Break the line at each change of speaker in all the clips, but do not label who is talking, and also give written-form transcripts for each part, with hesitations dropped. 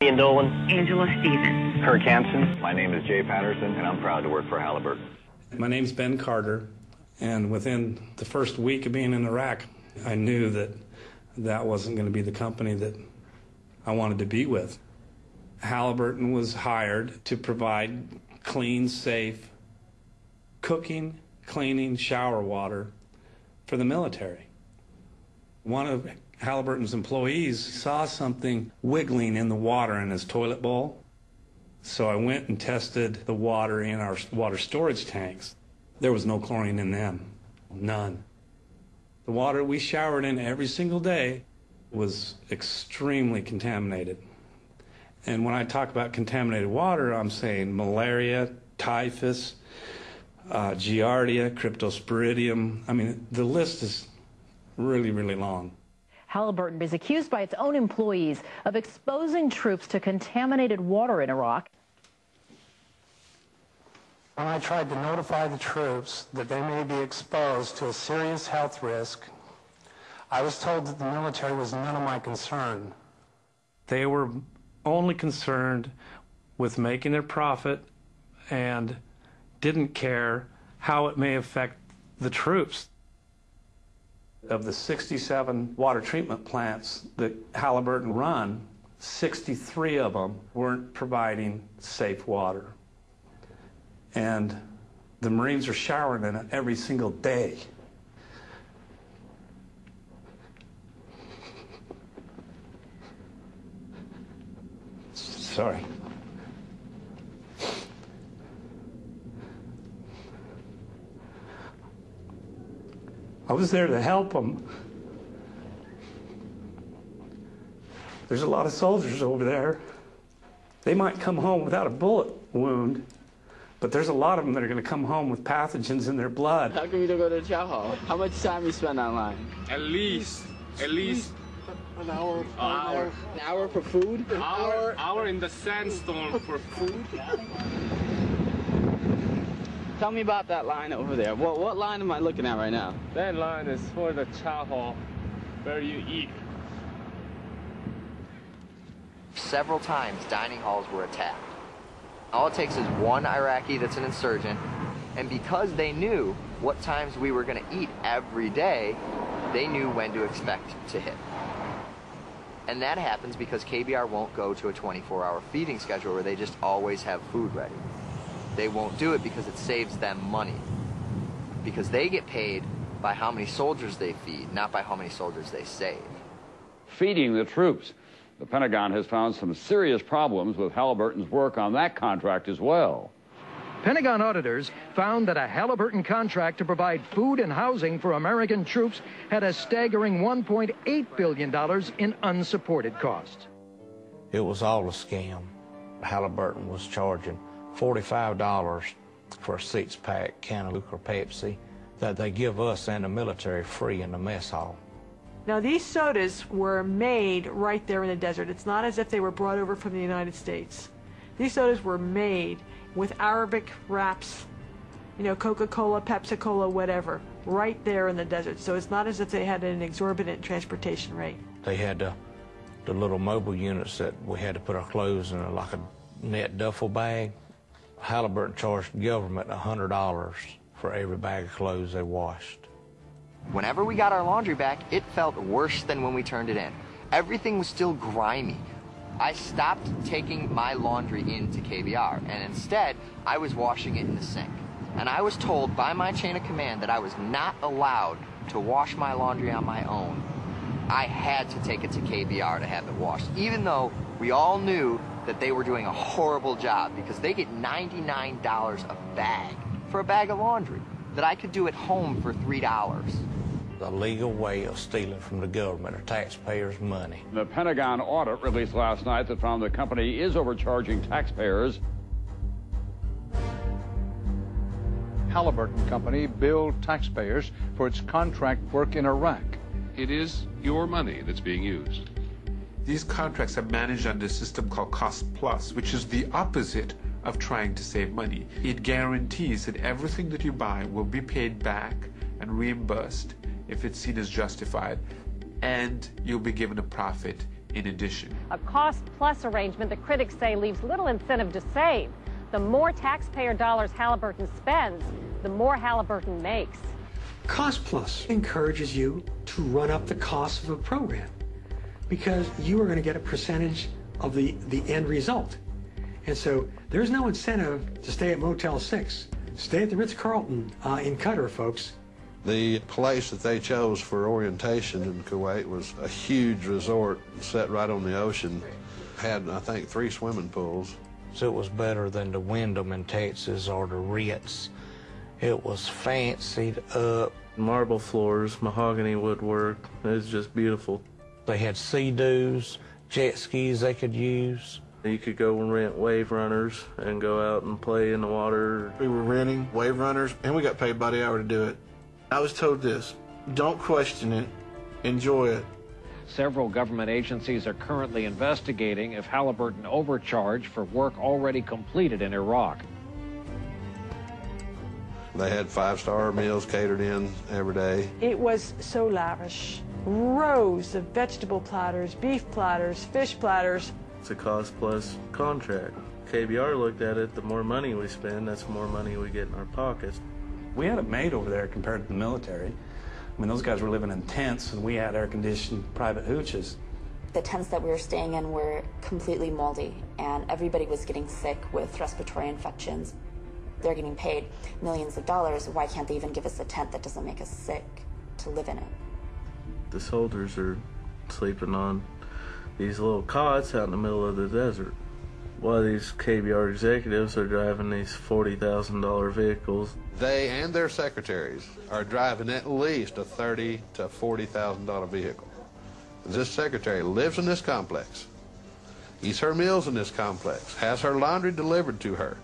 Ian Dolan.
Angela Stevens.
Kirk Hansen.
My name is Jay Patterson, and I'm proud to work for Halliburton.
My name's Ben Carter, and within the first week of being in Iraq, I knew that that wasn't going to be the company that I wanted to be with. Halliburton was hired to provide clean, safe cooking, cleaning, shower water for the military. One of Halliburton's employees saw something wiggling in the water in his toilet bowl. So I went and tested the water in our water storage tanks. There was no chlorine in them, none. The water we showered in every single day was extremely contaminated. And when I talk about contaminated water, I'm saying malaria, typhus, giardia, cryptosporidium. I mean, the list is really, really long.
Halliburton is accused by its own employees of exposing troops to contaminated water in Iraq.
When I tried to notify the troops that they may be exposed to a serious health risk, I was told that the military was none of my concern.
They were only concerned with making their profit and didn't care how it may affect the troops. Of the 67 water treatment plants that Halliburton run, 63 of them weren't providing safe water. And the Marines are showering in it every single day. Sorry. I was there to help them. There's a lot of soldiers over there. They might come home without a bullet wound, but there's a lot of them that are going to come home with pathogens in their blood.
How come you don't go to the chow hall? How much time you spend online?
At least
an hour.
An hour for food?
Hour in the sandstorm for food.
Tell me about that line over there. What line am I looking at right now?
That line is for the chow hall, where you eat.
Several times, dining halls were attacked. All it takes is one Iraqi that's an insurgent, and because they knew what times we were going to eat every day, they knew when to expect to hit. And that happens because KBR won't go to a 24-hour feeding schedule where they just always have food ready. They won't do it because it saves them money. Because they get paid by how many soldiers they feed, not by how many soldiers they save.
Feeding the troops. The Pentagon has found some serious problems with Halliburton's work on that contract as well.
Pentagon auditors found that a Halliburton contract to provide food and housing for American troops had a staggering $1.8 billion in unsupported costs.
It was all a scam. Halliburton was charging $45 for a six-pack can of Coke or Pepsi that they give us and the military free in the mess hall.
Now, these sodas were made right there in the desert. It's not as if they were brought over from the United States. These sodas were made with Arabic wraps, you know, Coca-Cola, Pepsi-Cola, whatever, right there in the desert. So it's not as if they had an exorbitant transportation rate.
They had the little mobile units that we had to put our clothes in, like a net duffel bag. Halliburton charged the government $100 for every bag of clothes they washed.
Whenever we got our laundry back, it felt worse than when we turned it in. Everything was still grimy. I stopped taking my laundry into KBR, and instead, I was washing it in the sink. And I was told by my chain of command that I was not allowed to wash my laundry on my own. I had to take it to KBR to have it washed, even though we all knew that they were doing a horrible job because they get $99 a bag for a bag of laundry that I could do at home for $3.
The legal way of stealing from the government or taxpayers' money.
The Pentagon audit released last night that found the company is overcharging taxpayers.
Halliburton Company billed taxpayers for its contract work in Iraq.
It is your money that's being used.
These contracts are managed under a system called Cost Plus, which is the opposite of trying to save money. It guarantees that everything that you buy will be paid back and reimbursed if it's seen as justified, and you'll be given a profit in addition.
A cost-plus arrangement that critics say leaves little incentive to save. The more taxpayer dollars Halliburton spends, the more Halliburton makes.
Cost plus encourages you to run up the cost of a program because you are going to get a percentage of the end result. And so there's no incentive to stay at Motel 6. Stay at the Ritz-Carlton in Qatar, folks.
The place that they chose for orientation in Kuwait was a huge resort set right on the ocean. Had, I think, 3 swimming pools.
So it was better than the Wyndham in Texas or the Ritz. It was fancied up.
Marble floors, mahogany woodwork. It was just beautiful.
They had sea-doos, jet skis they could use.
You could go and rent wave runners and go out and play in the water.
We were renting wave runners, and we got paid by the hour to do it. I was told this: don't question it, enjoy it.
Several government agencies are currently investigating if Halliburton overcharged for work already completed in Iraq.
They had 5-star meals catered in every day.
It was so lavish. Rows of vegetable platters, beef platters, fish platters.
It's a cost-plus contract. KBR looked at it, the more money we spend, that's more money we get in our pockets.
We had it made over there compared to the military. I mean, those guys were living in tents, and we had air-conditioned private hooches.
The tents that we were staying in were completely moldy, and everybody was getting sick with respiratory infections. They're getting paid millions of dollars. Why can't they even give us a tent that doesn't make us sick to live in it?
The soldiers are sleeping on these little cots out in the middle of the desert, while these KBR executives are driving these $40,000 vehicles.
They and their secretaries are driving at least a $30,000 to $40,000 vehicle. This secretary lives in this complex, eats her meals in this complex, has her laundry delivered to her,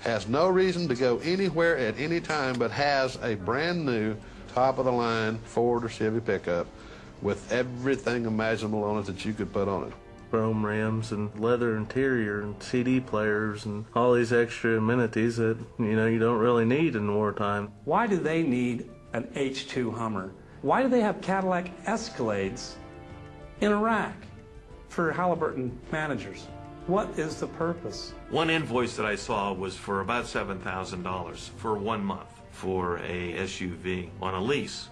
has no reason to go anywhere at any time, but has a brand new top-of-the-line Ford or Chevy pickup with everything imaginable on it that you could put on it.
Chrome rims and leather interior and CD players and all these extra amenities that, you don't really need in wartime.
Why do they need an H2 Hummer? Why do they have Cadillac Escalades in Iraq for Halliburton managers? What is the purpose?
One invoice that I saw was for about $7,000 for 1 month for a SUV on a lease.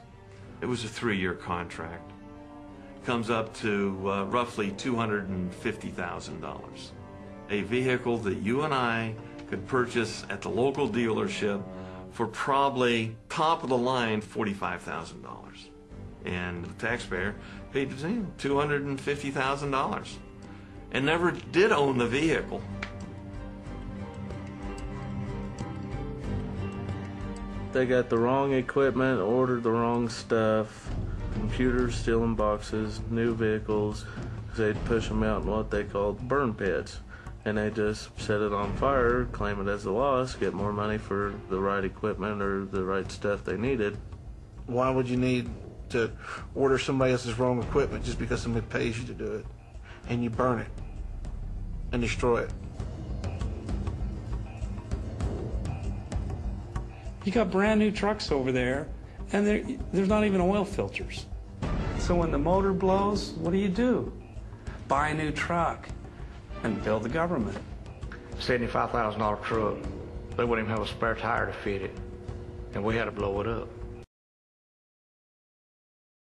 It was a 3-year contract. Comes up to roughly $250,000. A vehicle that you and I could purchase at the local dealership for probably top of the line $45,000. And the taxpayer paid $250,000 and never did own the vehicle.
They got the wrong equipment, ordered the wrong stuff, computers still in boxes, new vehicles. They'd push them out in what they called burn pits. And they just set it on fire, claim it as a loss, get more money for the right equipment or the right stuff they needed.
Why would you need to order somebody else's wrong equipment just because somebody pays you to do it? And you burn it and destroy it.
You got brand new trucks over there, and there's not even oil filters. So when the motor blows, what do? Buy a new truck and bill the government.
$75,000 truck. They wouldn't even have a spare tire to fit it, and we had to blow it up.